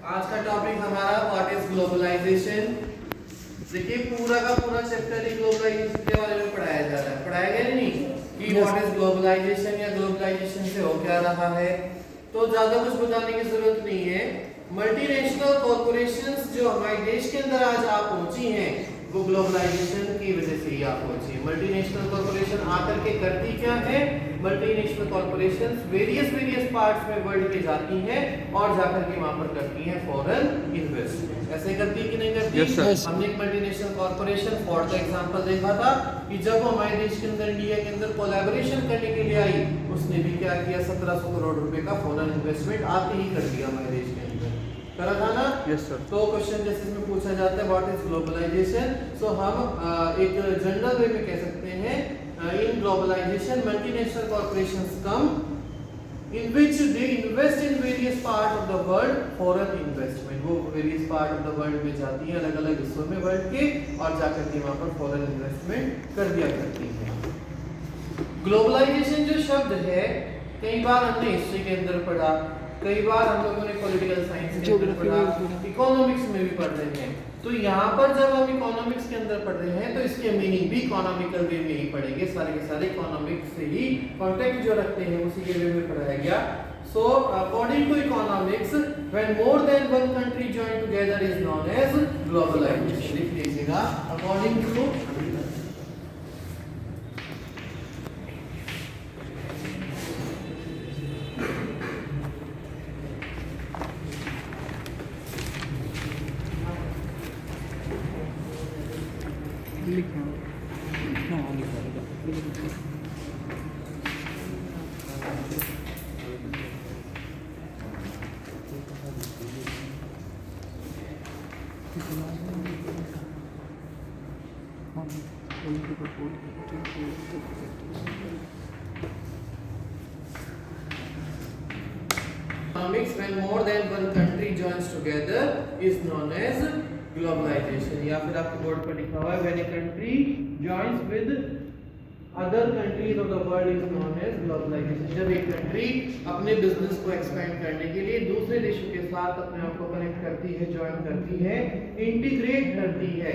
आज का टॉपिक हमारा व्हाट इज ग्लोबलाइजेशन। देखिए पूरा का पूरा चैप्टर ही ग्लोबलाइजेशन के बारे में पढ़ाया जा रहा है, पढ़ाया गया नहीं कि व्हाट इज ग्लोबलाइजेशन या ग्लोबलाइजेशन से हो क्या रहा है। तो ज्यादा कुछ बताने की जरूरत नहीं है। मल्टीनेशनल कॉर्पोरेशंस जो हमारे देश के अंदर आज आप पहुंची हैं वो ग्लोबलाइजेशन की वजह से ही आप पहुंची। मल्टीनेशनल कॉर्पोरेशन आकर के करती क्या है? मल्टीनेशनल कॉर्पोरेशंस वेरियस पार्ट्स में वर्ल्ड के जाती हैं और जाकर के वहां पर करती हैं फॉरेन इन्वेस्टमेंट। ऐसे करती कि नहीं करती? yes, हमने एक मल्टीनेशनल कॉर्पोरेशन फोर्ड का एग्जांपल देखा था कि जब हमारे देश के अंदर इंडिया के अंदर कोलैबोरेशन करने के लिए आई, उसने भी क्या किया? 1700 करोड़ रुपए का फॉरेन इन्वेस्टमेंट आते ही कर दिया हमारे देश के अंदर। करा था ना? Yes sir. तो क्वेश्चन जैसे इसमें पूछा जाता है व्हाट इज ग्लोबलाइजेशन, सो हम एक जनरल वे में कह सकते हैं in globalization multinational corporations come in which they invest in various part of the world foreign investment। वो various part of the world में जाती हैं अलग अलग हिस्सों में वर्ल्ड के और जाकर के वहां पर फॉरेन इन्वेस्टमेंट कर दिया करती हैं। ग्लोबलाइजेशन जो शब्द है कई बार हमने हिस्ट्री के अंदर पढ़ा, कई बार हम लोगों ने पॉलिटिकल साइंस के अंदर पढ़ा, इकोनॉमिक्स में भी पढ़ रहे हैं। तो यहाँ पर जब हम इकोनॉमिक्स के अंदर पढ़ रहे हैं तो इसके मीनिंग भी इकोनॉमिकल वे में ही पढ़ेंगे। सारे के सारे इकोनॉमिक्स से ही कॉन्टेक्ट जो रखते हैं उसी के वे में पढ़ाया गया। So according to economics when more than one country join together is known as globalisation. लिख लीजिएगा according to economics when more than one country joins together is known as globalization। या फिर आपके बोर्ड पर लिखा हुआ है when a country joins with other countries of the world is known as globalization। जब एक कंट्री अपने बिजनेस को एक्सपेंड करने के लिए दूसरे देशों के साथ अपने आप को कनेक्ट करती है, ज्वाइन करती है, इंटीग्रेट करती है,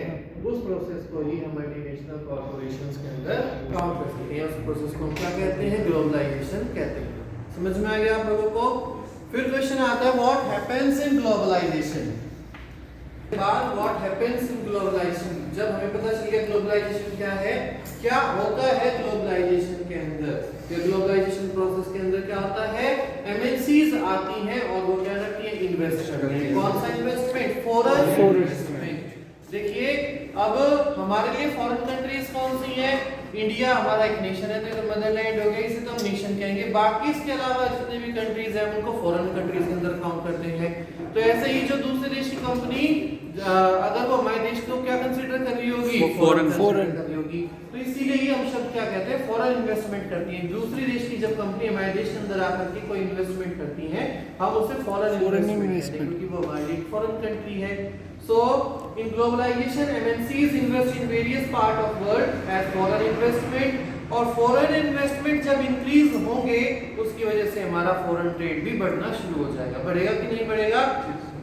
उस प्रोसेस को ही हम मल्टीनेशनल कॉर्पोरेशंस के अंदर काउंट कर सकते हैं। उस प्रोसेस को हम क्या कहते हैं? ग्लोबलाइजेशन कहते हैं। समझ में आ गया आप लोगों को? फिर क्वेश्चन आता है व्हाट हैपेंस इन ग्लोबलाइजेशन। बाद व्हाट हैपेंस इन ग्लोबलाइजेशन, जब हमें पता चल गया ग्लोबलाइजेशन क्या है, क्या होता है ग्लोबलाइजेशन के अंदर, ये ग्लोबलाइजेशन प्रोसेस के अंदर क्या होता है? एमएनसीज आती हैं और वो क्या करती हैं? इन्वेस्ट करती हैं। कौन सा इन्वेस्टमेंट? Foreign investment. देखिए अब हमारे लिए फॉरेन कंट्रीज कौन सी है? इंडिया हमारा एक नेशन है तो मदरलैंड हो गया, इसे तो हम नेशन कहेंगे। बाकी इसके अलावा जितने भी कंट्रीज हैं उनको फॉरेन कंट्रीज के अंदर काउंट करते हैं। तो ऐसे ही जो दूसरे देश की कंपनी अगर वो हमारे देश को क्या कंसीडर कर रही होगी? फॉरेन कर रही होगी। तो इसीलिए ही हम शब्द क्या कहते हैं? फॉरेन इन्वेस्टमेंट करती है। दूसरी देश की जब कंपनी हमारे देश के अंदर आकर के कोई इन्वेस्टमेंट करती है हम उसे फॉरेन इन्वेस्टमेंट कहते हैं क्योंकि वो हमारी एक फॉरेन कंट्री है। So in globalization MNCs invest in various part of world as foreign investment, और फॉरेन इन्वेस्टमेंट जब इंक्रीज होंगे उसकी वजह से हमारा फॉरेन ट्रेड भी बढ़ना शुरू हो जाएगा। बढ़ेगा कि नहीं बढ़ेगा?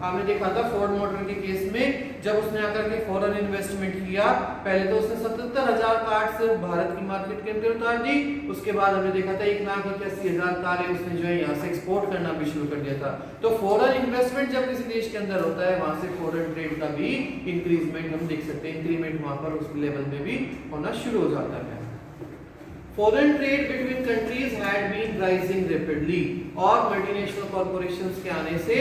आपने देखा था फोर्ड मोटर के केस में जब उसने आकर के फॉरेन इन्वेस्टमेंट किया, पहले तो उसने 77,000 कार सिर्फ भारत की मार्केट के अंदर उतार दी, उसके बाद हमने देखा था 1,81,000 कारें उसने जो है यहाँ से एक्सपोर्ट करना भी शुरू कर दिया था। तो फॉरेन इन्वेस्टमेंट जब किसी देश के अंदर होता है वहां से फॉरेन ट्रेड का भी इंक्रीजमेंट हम देख सकते हैं, इंक्रीमेंट वहां पर उस लेवल में भी होना शुरू हो जाता है। Foreign trade between countries had been rising rapidly, और मल्टीनेशनल कॉर्पोरेशंस के आने से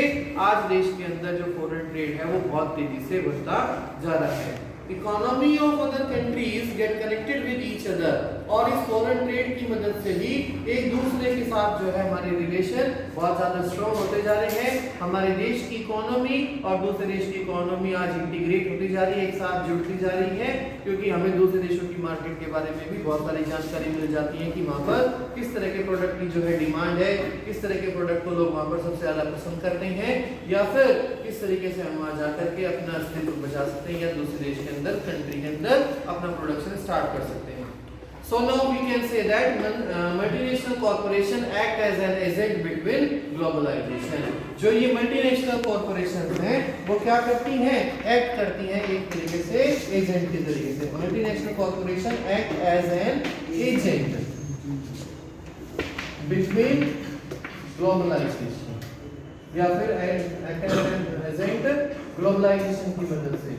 आज देश के अंदर जो फॉरेन ट्रेड है वो बहुत तेजी से बढ़ता जा रहा है। Economy of other countries get connected with each other, और इस फॉरेन ट्रेड की मदद से ही एक दूसरे के साथ जो है हमारे रिलेशन बहुत ज्यादा स्ट्रॉन्ग होते जा रहे हैं। हमारे देश की इकोनॉमी और दूसरे देश की इकोनॉमी आज इंटीग्रेट होती जा रही है, एक साथ जुड़ती जा रही है, क्योंकि हमें दूसरे देशों की मार्केट के बारे में भी बहुत सारी जानकारी मिल जाती है कि वहाँ पर किस तरह के प्रोडक्ट की जो है डिमांड है, किस तरह के प्रोडक्ट को लोग वहाँ पर सबसे ज्यादा पसंद करते हैं, या फिर किस तरीके से हम वहाँ जाकर के अपना अस्तित्व बचा सकते हैं या दूसरे देश के अंदर, कंट्री के अंदर अपना प्रोडक्शन स्टार्ट कर सकते हैं। So now we can say that multinational corporation act as an agent between globalization। जो ये मल्टीनेशनल कॉर्पोरेशन वो क्या करती हैं, एक्ट करती हैं एक तरीके से एजेंट के तरीके से। Multinational corporation act as an agent between globalisation, या फिर act as an agent globalisation की मदद से।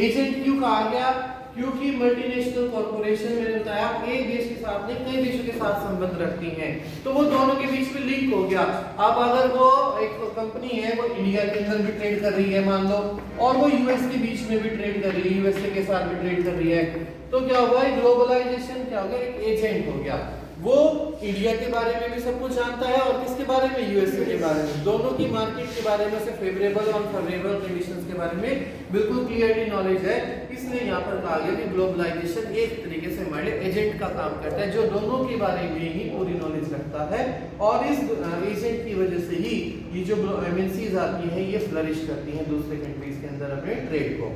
एजेंट क्यों कहा गया, क्योंकि मल्टीनेशनल कॉर्पोरेशन मैंने बताया एक देश के साथ नहीं कई देशों के साथ संबंध रखती हैं, तो वो दोनों के बीच में लिंक हो गया। अब अगर वो एक कंपनी है वो इंडिया के अंदर भी ट्रेड कर रही है मान लो, और वो यूएस के बीच में भी ट्रेड कर रही है, यूएसए के साथ भी ट्रेड कर रही है, तो क्या हुआ, ग्लोबलाइजेशन क्या हो गया, एक एजेंट हो गया। वो इंडिया के बारे में भी सब कुछ जानता है और किसके बारे में, यूएसए के बारे में, दोनों की मार्केट के बारे में से फेवरेबल और अनफेवरेबल कंडीशंस के बारे में बिल्कुल क्लियरली नॉलेज है। इसलिए यहाँ पर कहा गया कि ग्लोबलाइजेशन एक तरीके से हमारे एजेंट का काम करता है जो दोनों के बारे में ही पूरी नॉलेज रखता है, और इस एजेंट की वजह से ही ये जो एमएनसीज आती हैं ये फ्लरिश करती हैं दूसरे कंट्रीज के अंदर अपने ट्रेड को।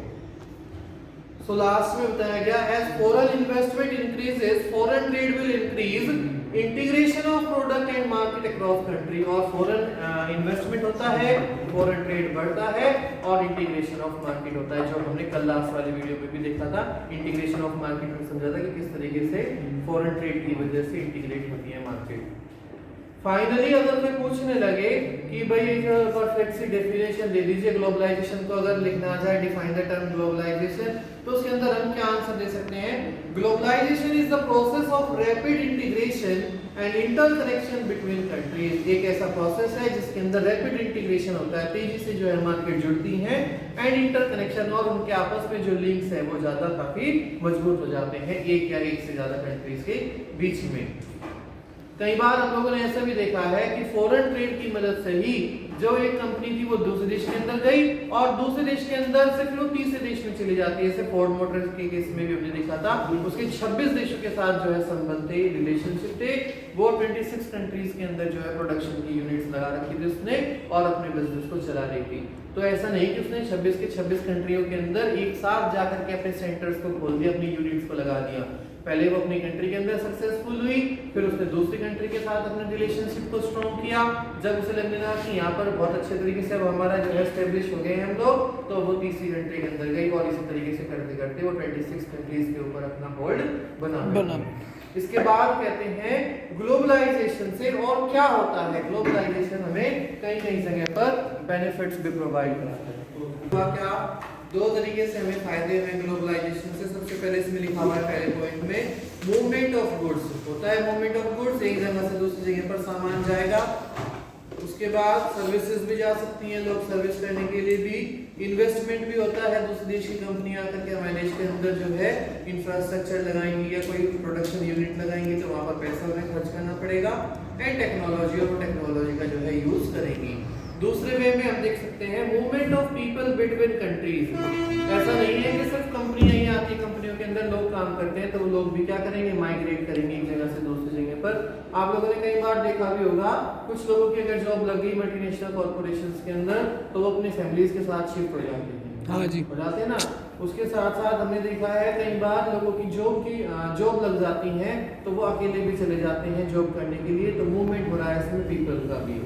So लास्ट में बताया गया as foreign investment increases, foreign trade will increase, integration of product and market across country, और foreign investment होता है, foreign trade बढ़ता है, और integration of market होता है, जो हमने कल लास्ट वाले वीडियो में भी देखा था। integration of market में समझा था कि किस तरीके से foreign trade की वजह से integrate होती है मार्केट। फाइनली अगर मैं पूछने लगे कि भाई एक परफेक्ट सी डेफिनेशन दे दीजिए ग्लोबलाइजेशन को, अगर लिखना आ जाए डिफाइन द टर्म ग्लोबलाइजेशन, तो उसके अंदर हम क्या आंसर दे सकते हैं, globalisation is the process of rapid integration and interconnection between countries. एक ऐसा प्रोसेस है जिसके अंदर रैपिड इंटीग्रेशन होता है, तेजी से जो है मार्केट जुड़ती हैं, एंड इंटरकनेक्शन, और उनके आपस में जो लिंक्स है वो ज्यादा काफी मजबूत हो जाते हैं एक या एक से ज्यादा कंट्रीज के बीच में। कई बार हम लोगों ने ऐसा भी देखा है कि फॉरेन ट्रेड की मदद से ही जो एक कंपनी थी वो दूसरे देश के अंदर गई, और दूसरे देश के अंदर से फिर वो तीसरे देश में चली जाती है। जैसे फोर्ड मोटर्स के केस में भी हमने देखा था, उसके 26 देशों के साथ जो है संबंध थे, रिलेशनशिप थे, वो 26 कंट्रीज के अंदर जो है प्रोडक्शन की यूनिट्स लगा रखी थी उसने, और अपने बिजनेस को चला रही थी। तो ऐसा नहीं कि उसने 26 के 26 कंट्रियों के अंदर एक साथ जाकर के अपने सेंटर्स को खोल दिया, अपनी यूनिट्स को लगा दिया। पहले वो अपनी कंट्री के अंदर सक्सेसफुल हुई, फिर उसने दूसरी कंट्री के साथ अपने रिलेशनशिप को स्ट्रॉन्ग किया। जब उसे लगने लगा कि यहाँ पर बहुत अच्छे तरीके से अब हमारा जो है एस्टेब्लिश हो गए हैं हम लोग, तो वो तीसरी कंट्री के अंदर गई, और इसी तरीके से करते करते वो 26 कंट्रीज के ऊपर अपना होल्ड बना। इसके बाद कहते हैं ग्लोबलाइजेशन से और क्या होता है, ग्लोबलाइजेशन हमें कई कई जगह पर बेनिफिट्स भी प्रोवाइड करता है। तो क्या दो तरीके से हमें फायदे हैं ग्लोबलाइजेशन से। सबसे पहले इसमें लिखा हुआ है पहले पॉइंट में, मूवमेंट ऑफ गुड्स होता है। मूवमेंट ऑफ गुड्स, एक जगह से दूसरी जगह पर सामान जाएगा। उसके बाद सर्विसेज भी जा सकती हैं, लोग सर्विस करने के लिए भी। इन्वेस्टमेंट भी होता है, दूसरे देश की कंपनियां आकर के हमारे देश के अंदर जो है इंफ्रास्ट्रक्चर लगाएंगी या कोई प्रोडक्शन यूनिट लगाएंगी, तो वहां पर पैसा उन्हें खर्च करना पड़ेगा। एंड टेक्नोलॉजी, और टेक्नोलॉजी का जो है यूज करेंगी। दूसरे वे में हम देख सकते हैं movement of people between countries. ऐसा नहीं है कि सिर्फ कंपनियां ही आती, कंपनियों के अंदर लोग काम करते हैं, तो वो लोग भी क्या करेंगे, माइग्रेट करेंगे एक जगह से दूसरी जगह पर। आप लोगों ने कई बार देखा भी होगा, कुछ लोगों की अगर जॉब लग गई मल्टीनेशनल कॉर्पोरेशंस के अंदर, तो वो अपने फैमिलीज के साथ शिफ्ट हो जाते हैं। हाँ जी, हो जाते हैं ना। उसके साथ साथ हमने देखा है कई बार लोगों की जॉब लग जाती है, तो वो अकेले भी चले जाते हैं जॉब करने के लिए। तो मूवमेंट हो रहा है इसमें पीपल का भी।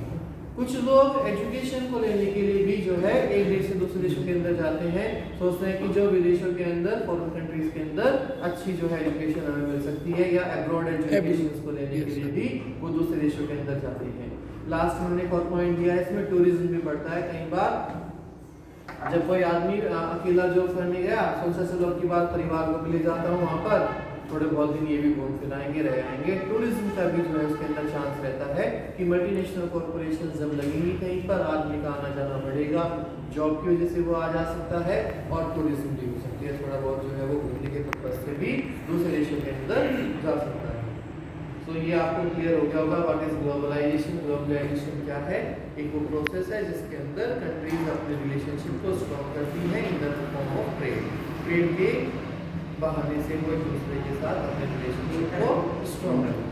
कुछ लोग एजुकेशन को लेने के लिए भी जो है एक देश से दूसरे देशों के अंदर जाते हैं, सोचते हैं कि जो विदेशों के अंदर, फॉरेन कंट्रीज के अंदर अच्छी जो है एजुकेशन हमें मिल सकती है, या अब्रॉड एजुकेशन को लेने के लिए भी वो दूसरे देशोदेशों के अंदर जाते हैं। लास्ट में हमने एक और पॉइंट दिया है, इसमें टूरिज्म भी बढ़ता है। कई बार जब कोई आदमी अकेला जॉब करने गया, सोचा चलो की बात परिवार को भी ले जाता हूँ वहाँ पर, थोड़े बहुत दिन ये भी घूम फिर आएंगे, रह आएंगे। टूरिज्म का भी जो है उसके अंदर चांस रहता है कि मल्टीनेशनल कॉर्पोरेशन जब लगेंगी कहीं पर, आदमी का आना जाना बढ़ेगा, जॉब की वजह से वो आ जा सकता है, और टूरिज्म भी हो सकती है, थोड़ा बहुत जो है वो घूमने के पर्पज से भी दूसरे देशों के अंदर जा सकता है। तो ये आपको क्लियर हो गया होगा व्हाट इज ग्लोबलाइजेशन। ग्लोबलाइजेशन क्या है? एक वो प्रोसेस है जिसके अंदर कंट्रीज अपने रिलेशनशिप को स्ट्रॉन्ग करती हैं in the form of trade. Trade के बहाने से वो एक दूसरे के साथ अपने रिलेशनशिप को स्ट्रॉन्ग करते हैं।